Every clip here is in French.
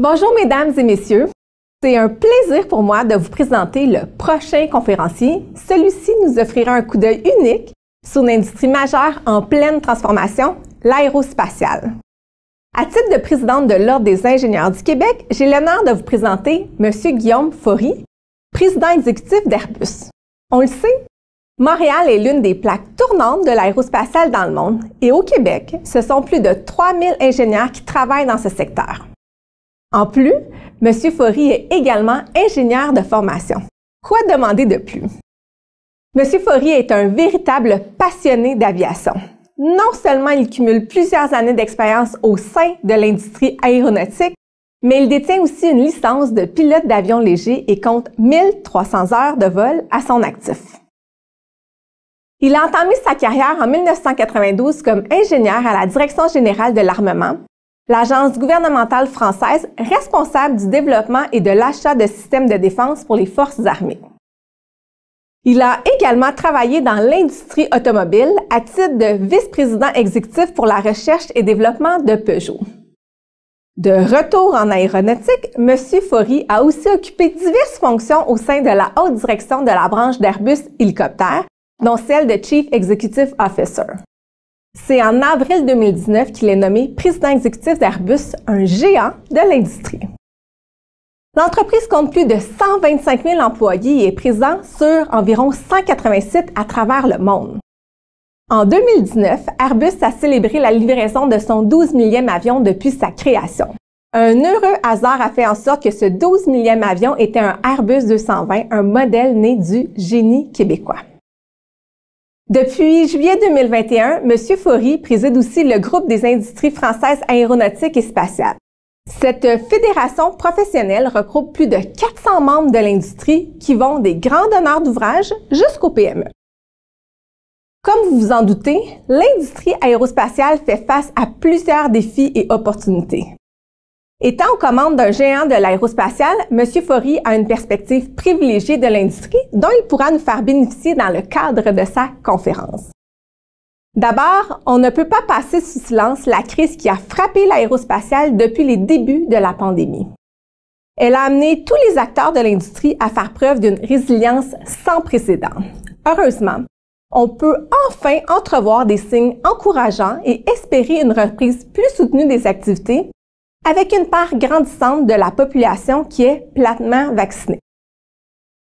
Bonjour mesdames et messieurs, c'est un plaisir pour moi de vous présenter le prochain conférencier. Celui-ci nous offrira un coup d'œil unique sur une industrie majeure en pleine transformation, l'aérospatiale. À titre de présidente de l'Ordre des ingénieurs du Québec, j'ai l'honneur de vous présenter M. Guillaume Faury, président exécutif d'Airbus. On le sait, Montréal est l'une des plaques tournantes de l'aérospatiale dans le monde et au Québec, ce sont plus de 3000 ingénieurs qui travaillent dans ce secteur. En plus, M. Faury est également ingénieur de formation. Quoi demander de plus? M. Faury est un véritable passionné d'aviation. Non seulement il cumule plusieurs années d'expérience au sein de l'industrie aéronautique, mais il détient aussi une licence de pilote d'avion léger et compte 1300 heures de vol à son actif. Il a entamé sa carrière en 1992 comme ingénieur à la Direction générale de l'armement, l'agence gouvernementale française responsable du développement et de l'achat de systèmes de défense pour les forces armées. Il a également travaillé dans l'industrie automobile à titre de vice-président exécutif pour la recherche et développement de Peugeot. De retour en aéronautique, M. Faury a aussi occupé diverses fonctions au sein de la haute direction de la branche d'Airbus Hélicoptères, dont celle de Chief Executive Officer. C'est en avril 2019 qu'il est nommé président exécutif d'Airbus, un géant de l'industrie. L'entreprise compte plus de 125 000 employés et est présente sur environ 180 sites à travers le monde. En 2019, Airbus a célébré la livraison de son 12 millième avion depuis sa création. Un heureux hasard a fait en sorte que ce 12 millième avion était un Airbus 220, un modèle né du génie québécois. Depuis juillet 2021, M. Faury préside aussi le groupe des industries françaises aéronautiques et spatiales. Cette fédération professionnelle regroupe plus de 400 membres de l'industrie qui vont des grands donneurs d'ouvrages jusqu'aux PME. Comme vous vous en doutez, l'industrie aérospatiale fait face à plusieurs défis et opportunités. Étant aux commandes d'un géant de l'aérospatiale, M. Faury a une perspective privilégiée de l'industrie dont il pourra nous faire bénéficier dans le cadre de sa conférence. D'abord, on ne peut pas passer sous silence la crise qui a frappé l'aérospatiale depuis les débuts de la pandémie. Elle a amené tous les acteurs de l'industrie à faire preuve d'une résilience sans précédent. Heureusement, on peut enfin entrevoir des signes encourageants et espérer une reprise plus soutenue des activités avec une part grandissante de la population qui est platement vaccinée.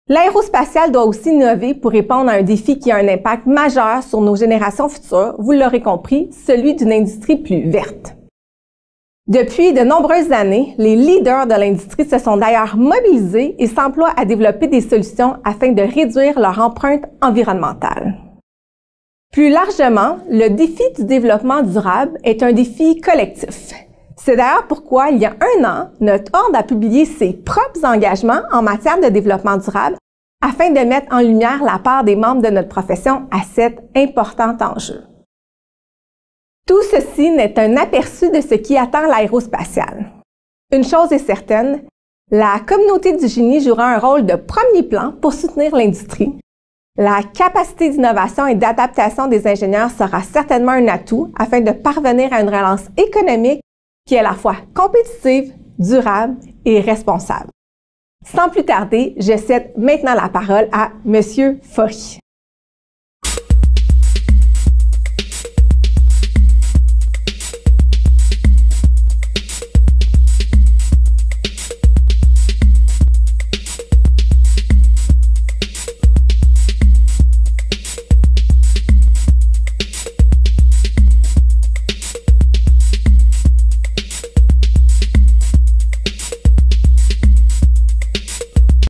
L'aérospatiale doit aussi innover pour répondre à un défi qui a un impact majeur sur nos générations futures, vous l'aurez compris, celui d'une industrie plus verte. Depuis de nombreuses années, les leaders de l'industrie se sont d'ailleurs mobilisés et s'emploient à développer des solutions afin de réduire leur empreinte environnementale. Plus largement, le défi du développement durable est un défi collectif. C'est d'ailleurs pourquoi, il y a un an, notre ordre a publié ses propres engagements en matière de développement durable afin de mettre en lumière la part des membres de notre profession à cet important enjeu. Tout ceci n'est qu'un aperçu de ce qui attend l'aérospatiale. Une chose est certaine, la communauté du génie jouera un rôle de premier plan pour soutenir l'industrie. La capacité d'innovation et d'adaptation des ingénieurs sera certainement un atout afin de parvenir à une relance économique qui est à la fois compétitive, durable et responsable. Sans plus tarder, je cède maintenant la parole à M. Faury.